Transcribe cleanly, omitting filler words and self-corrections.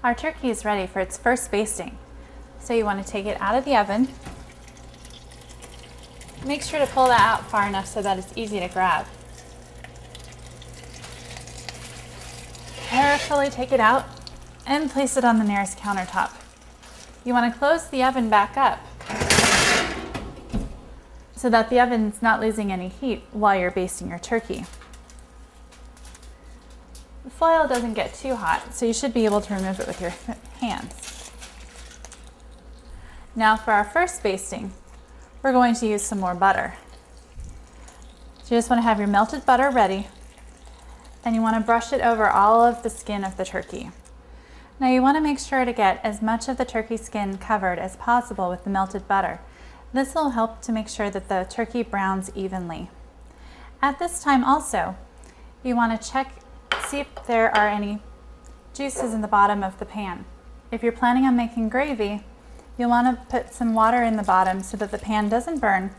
Our turkey is ready for its first basting. So you want to take it out of the oven. Make sure to pull that out far enough so that it's easy to grab. Carefully take it out and place it on the nearest countertop. You want to close the oven back up so that the oven's not losing any heat while you're basting your turkey. The foil doesn't get too hot, so you should be able to remove it with your hands. Now for our first basting, we're going to use some more butter. So you just want to have your melted butter ready, and you want to brush it over all of the skin of the turkey. Now you want to make sure to get as much of the turkey skin covered as possible with the melted butter. This will help to make sure that the turkey browns evenly. At this time also, you want to check, see if there are any juices in the bottom of the pan. If you're planning on making gravy, you'll want to put some water in the bottom so that the pan doesn't burn